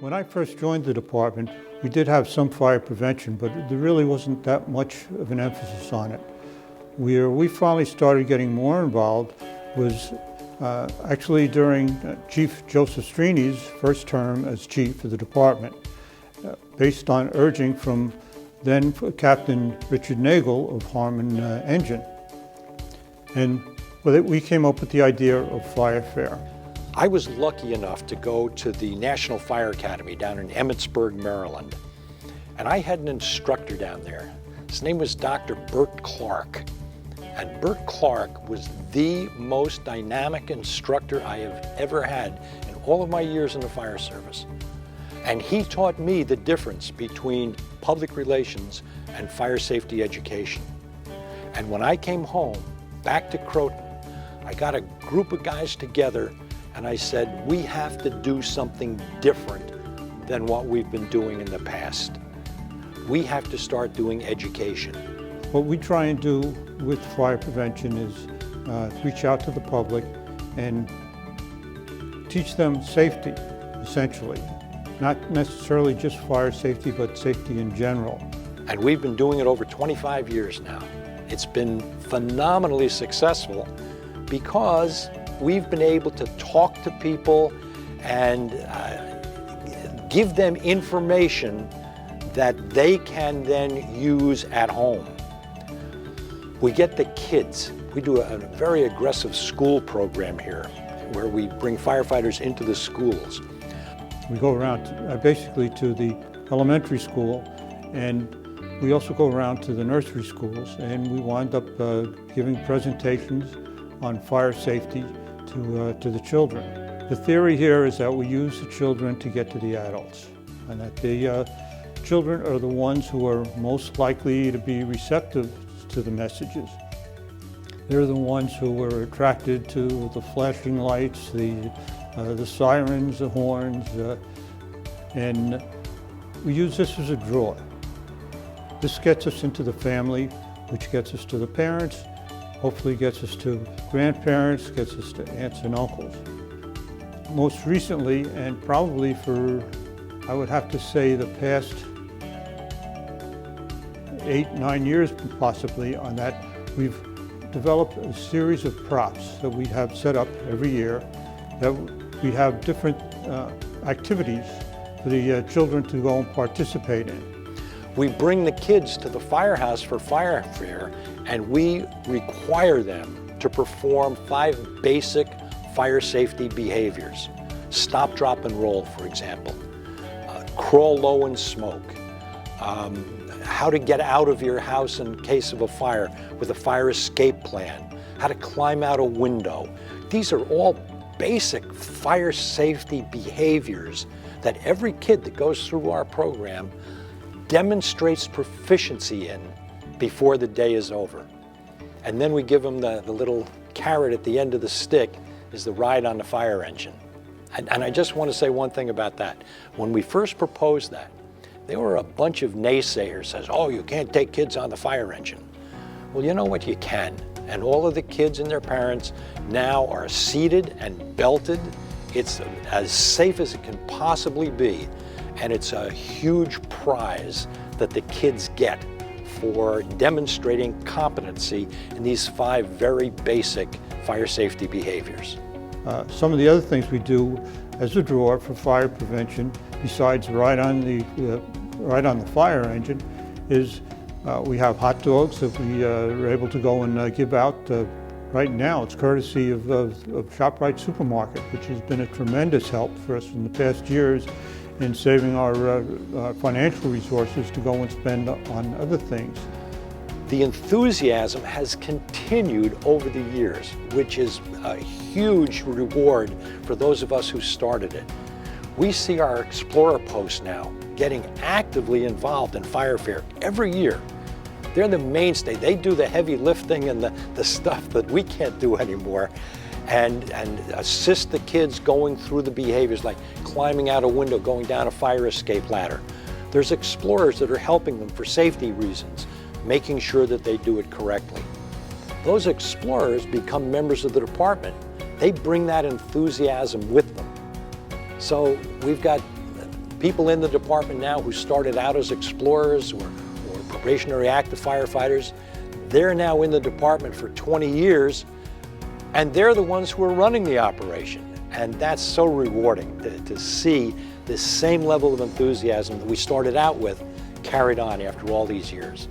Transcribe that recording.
When I first joined the department, we did have some fire prevention, but there really wasn't that much of an emphasis on it. Where we finally started getting more involved was actually during Chief Joseph Strini's first term as chief of the department, based on urging from then Captain Richard Nagel of Harmon Engine. And we came up with the idea of Fire Fair. I was lucky enough to go to the National Fire Academy down in Emmitsburg, Maryland. And I had an instructor down there. His name was Dr. Bert Clark. And Bert Clark was the most dynamic instructor I have ever had in all of my years in the fire service. And he taught me the difference between public relations and fire safety education. And when I came home, back to Croton, I got a group of guys together and I said, we have to do something different than what we've been doing in the past. We have to start doing education. What we try and do with fire prevention is reach out to the public and teach them safety, essentially. Not necessarily just fire safety, but safety in general. And we've been doing it over 25 years now. It's been phenomenally successful because we've been able to talk to people and give them information that they can then use at home. We get the kids. We do a very aggressive school program here where we bring firefighters into the schools. We go around basically to the elementary school, and we also go around to the nursery schools, and we wind up giving presentations on fire safety to the children. The theory here is that we use the children to get to the adults, and that the children are the ones who are most likely to be receptive to the messages. They're the ones who are attracted to the flashing lights, the sirens, the horns, and we use this as a draw. This gets us into the family, which gets us to the parents, hopefully gets us to grandparents, gets us to aunts and uncles. Most recently, and probably for, I would have to say, the past 8-9 years possibly on that, we've developed a series of props that we have set up every year, that we have different activities for the children to go and participate in. We bring the kids to the firehouse for Fire Fair, and we require them to perform 5 basic fire safety behaviors. Stop, drop, and roll, for example. Crawl low and smoke. How to get out of your house in case of a fire with a fire escape plan. How to climb out a window. These are all basic fire safety behaviors that every kid that goes through our program demonstrates proficiency in before the day is over. And then we give them the little carrot at the end of the stick is the ride on the fire engine. And I just want to say one thing about that. When we first proposed that, there were a bunch of naysayers says, oh, you can't take kids on the fire engine. Well, you know what, you can. And all of the kids and their parents now are seated and belted. It's as safe as it can possibly be. And it's a huge prize that the kids get for demonstrating competency in these 5 very basic fire safety behaviors. Some of the other things we do as a draw for fire prevention, besides ride on the fire engine, is we have hot dogs that we are able to go and give out. Right now, it's courtesy of ShopRite Supermarket, which has been a tremendous help for us in the past years in saving our financial resources to go and spend on other things. The enthusiasm has continued over the years, which is a huge reward for those of us who started it. We see our Explorer posts now getting actively involved in Fire Fair every year. They're the mainstay. They do the heavy lifting and the stuff that we can't do anymore, and assist the kids going through the behaviors like climbing out a window, going down a fire escape ladder. There's explorers that are helping them for safety reasons, making sure that they do it correctly. Those explorers become members of the department. They bring that enthusiasm with them. So we've got people in the department now who started out as explorers or probationary active firefighters, they're now in the department for 20 years, and they're the ones who are running the operation. And that's so rewarding to see this same level of enthusiasm that we started out with carried on after all these years.